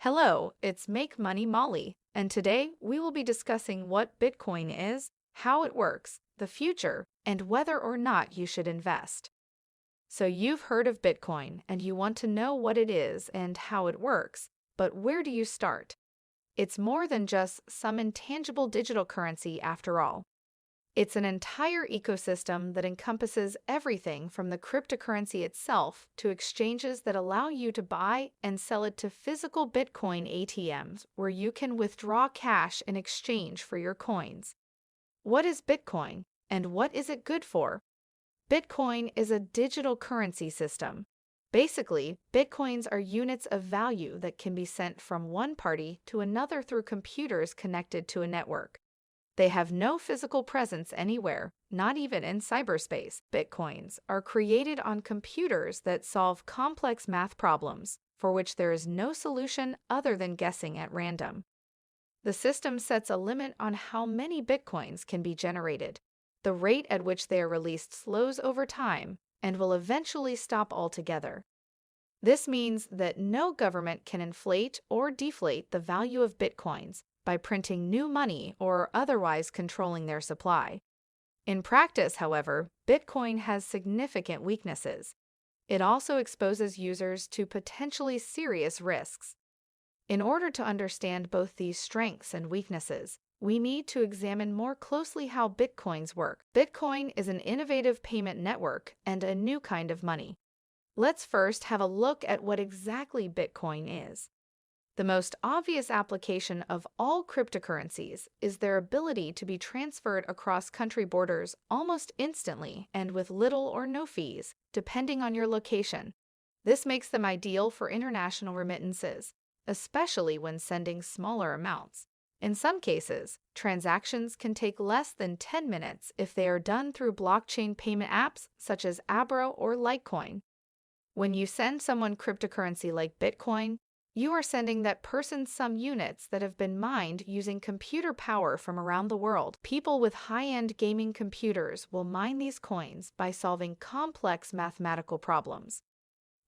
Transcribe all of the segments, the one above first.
Hello, it's Make Money Molly, and today we will be discussing what Bitcoin is, how it works, the future, and whether or not you should invest. So you've heard of Bitcoin and you want to know what it is and how it works, but where do you start? It's more than just some intangible digital currency after all. It's an entire ecosystem that encompasses everything from the cryptocurrency itself to exchanges that allow you to buy and sell it to physical Bitcoin ATMs where you can withdraw cash in exchange for your coins. What is Bitcoin and what is it good for? Bitcoin is a digital currency system. Basically, Bitcoins are units of value that can be sent from one party to another through computers connected to a network. They have no physical presence anywhere, not even in cyberspace. Bitcoins are created on computers that solve complex math problems, for which there is no solution other than guessing at random. The system sets a limit on how many Bitcoins can be generated. The rate at which they are released slows over time and will eventually stop altogether. This means that no government can inflate or deflate the value of Bitcoins by printing new money or otherwise controlling their supply. In practice, however, Bitcoin has significant weaknesses. It also exposes users to potentially serious risks. In order to understand both these strengths and weaknesses, we need to examine more closely how Bitcoins work. Bitcoin is an innovative payment network and a new kind of money. Let's first have a look at what exactly Bitcoin is. The most obvious application of all cryptocurrencies is their ability to be transferred across country borders almost instantly and with little or no fees, depending on your location. This makes them ideal for international remittances, especially when sending smaller amounts. In some cases, transactions can take less than 10 minutes if they are done through blockchain payment apps such as Abra or Litecoin. When you send someone cryptocurrency like Bitcoin, you are sending that person some units that have been mined using computer power from around the world. People with high-end gaming computers will mine these coins by solving complex mathematical problems.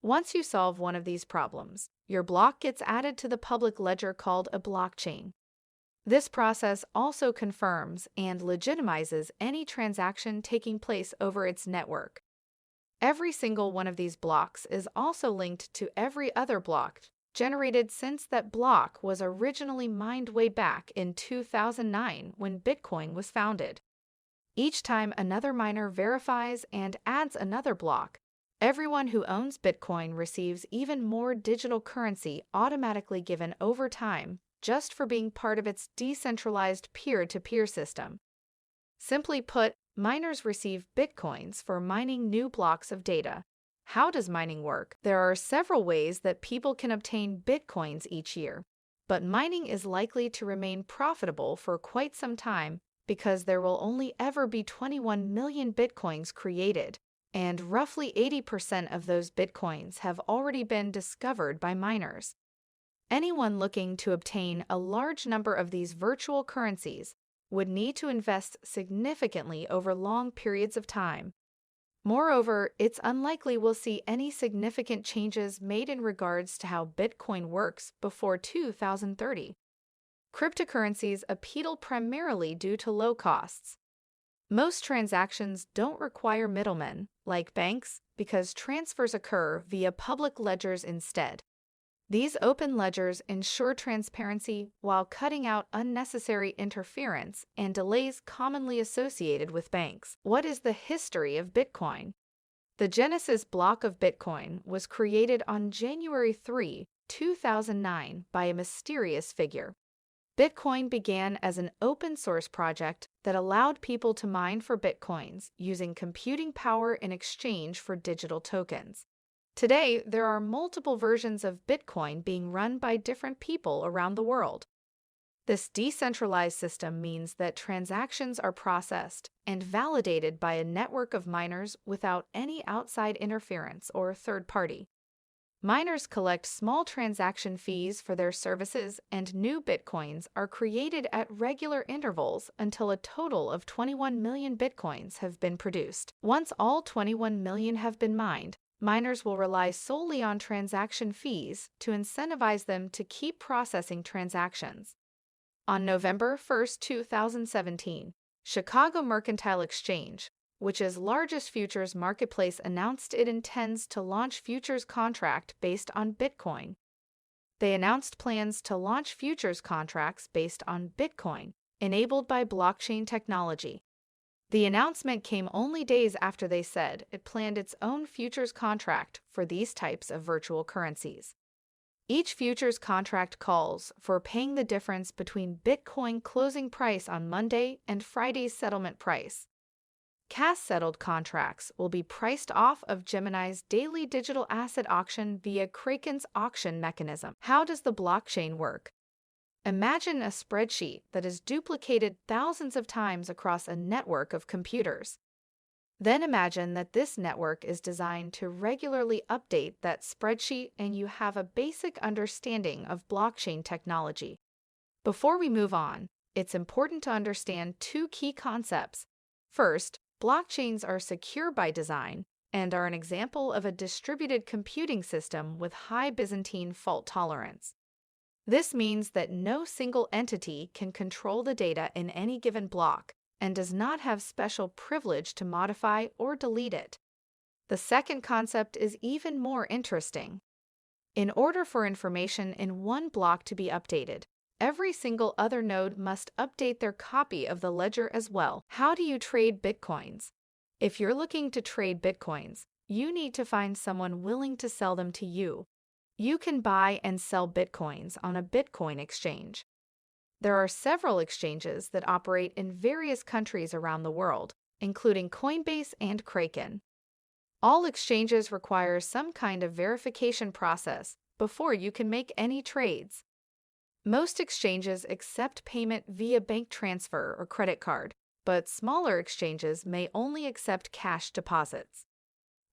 Once you solve one of these problems, your block gets added to the public ledger called a blockchain. This process also confirms and legitimizes any transaction taking place over its network. Every single one of these blocks is also linked to every other block generated since that block was originally mined way back in 2009 when Bitcoin was founded. Each time another miner verifies and adds another block, everyone who owns Bitcoin receives even more digital currency automatically given over time just for being part of its decentralized peer-to-peer system. Simply put, miners receive Bitcoins for mining new blocks of data. How does mining work? There are several ways that people can obtain Bitcoins each year, but mining is likely to remain profitable for quite some time because there will only ever be 21 million Bitcoins created, and roughly 80% of those Bitcoins have already been discovered by miners. Anyone looking to obtain a large number of these virtual currencies would need to invest significantly over long periods of time. Moreover, it's unlikely we'll see any significant changes made in regards to how Bitcoin works before 2030. Cryptocurrencies appeal primarily due to low costs. Most transactions don't require middlemen, like banks, because transfers occur via public ledgers instead. These open ledgers ensure transparency while cutting out unnecessary interference and delays commonly associated with banks. What is the history of Bitcoin? The Genesis block of Bitcoin was created on January 3, 2009 by a mysterious figure. Bitcoin began as an open-source project that allowed people to mine for Bitcoins using computing power in exchange for digital tokens. Today, there are multiple versions of Bitcoin being run by different people around the world. This decentralized system means that transactions are processed and validated by a network of miners without any outside interference or third party. Miners collect small transaction fees for their services, and new Bitcoins are created at regular intervals until a total of 21 million Bitcoins have been produced. Once all 21 million have been mined, miners will rely solely on transaction fees to incentivize them to keep processing transactions. On November 1, 2017, Chicago Mercantile Exchange, which is largest futures marketplace, announced it intends to launch futures contract based on Bitcoin. They announced plans to launch futures contracts based on Bitcoin, enabled by blockchain technology. The announcement came only days after they said it planned its own futures contract for these types of virtual currencies. Each futures contract calls for paying the difference between Bitcoin closing price on Monday and Friday's settlement price. Cash-settled contracts will be priced off of Gemini's daily digital asset auction via Kraken's auction mechanism. How does the blockchain work? Imagine a spreadsheet that is duplicated thousands of times across a network of computers. Then imagine that this network is designed to regularly update that spreadsheet and you have a basic understanding of blockchain technology. Before we move on, it's important to understand two key concepts. First, blockchains are secure by design and are an example of a distributed computing system with high Byzantine fault tolerance. This means that no single entity can control the data in any given block and does not have special privilege to modify or delete it. The second concept is even more interesting. In order for information in one block to be updated, every single other node must update their copy of the ledger as well. How do you trade Bitcoins? If you're looking to trade Bitcoins, you need to find someone willing to sell them to you. You can buy and sell Bitcoins on a Bitcoin exchange. There are several exchanges that operate in various countries around the world, including Coinbase and Kraken. All exchanges require some kind of verification process before you can make any trades. Most exchanges accept payment via bank transfer or credit card, but smaller exchanges may only accept cash deposits.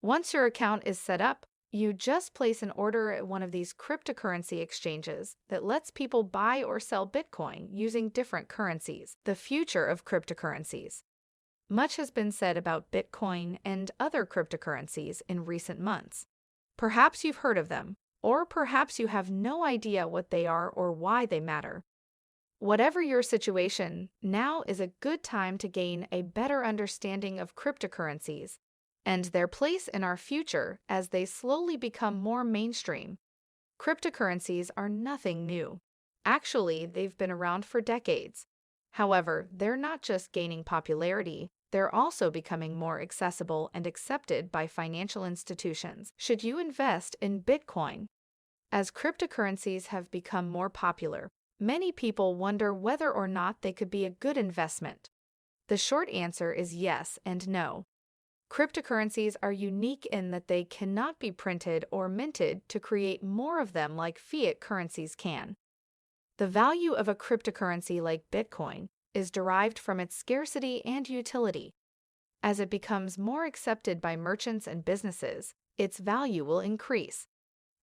Once your account is set up, you just place an order at one of these cryptocurrency exchanges that lets people buy or sell Bitcoin using different currencies. The future of cryptocurrencies. Much has been said about Bitcoin and other cryptocurrencies in recent months. Perhaps you've heard of them, or perhaps you have no idea what they are or why they matter. Whatever your situation, now is a good time to gain a better understanding of cryptocurrencies and their place in our future as they slowly become more mainstream. Cryptocurrencies are nothing new. Actually, they've been around for decades. However, they're not just gaining popularity, they're also becoming more accessible and accepted by financial institutions. Should you invest in Bitcoin? As cryptocurrencies have become more popular, many people wonder whether or not they could be a good investment. The short answer is yes and no. Cryptocurrencies are unique in that they cannot be printed or minted to create more of them like fiat currencies can. The value of a cryptocurrency like Bitcoin is derived from its scarcity and utility. As it becomes more accepted by merchants and businesses, its value will increase.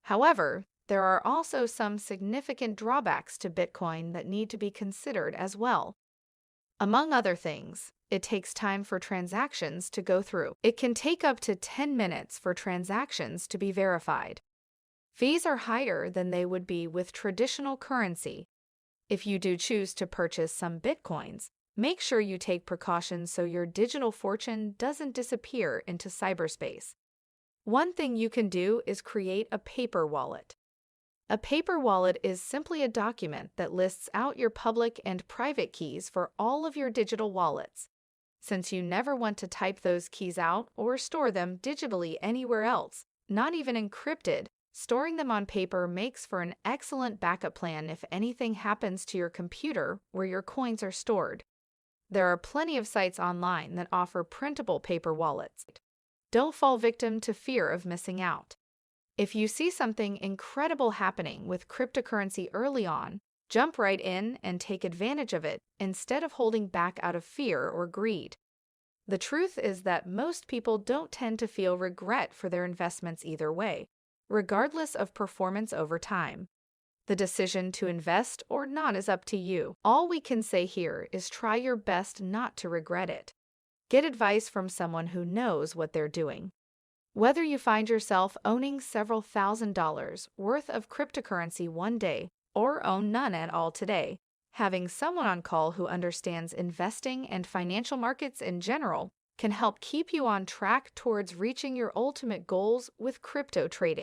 However, there are also some significant drawbacks to Bitcoin that need to be considered as well. Among other things, it takes time for transactions to go through. It can take up to 10 minutes for transactions to be verified. Fees are higher than they would be with traditional currency. If you do choose to purchase some Bitcoins, make sure you take precautions so your digital fortune doesn't disappear into cyberspace. One thing you can do is create a paper wallet. A paper wallet is simply a document that lists out your public and private keys for all of your digital wallets. Since you never want to type those keys out or store them digitally anywhere else, not even encrypted, storing them on paper makes for an excellent backup plan if anything happens to your computer where your coins are stored. There are plenty of sites online that offer printable paper wallets. Don't fall victim to fear of missing out. If you see something incredible happening with cryptocurrency early on, jump right in and take advantage of it instead of holding back out of fear or greed. The truth is that most people don't tend to feel regret for their investments either way, regardless of performance over time. The decision to invest or not is up to you. All we can say here is try your best not to regret it. Get advice from someone who knows what they're doing. Whether you find yourself owning several $1,000s worth of cryptocurrency one day or own none at all today, having someone on call who understands investing and financial markets in general can help keep you on track towards reaching your ultimate goals with crypto trading.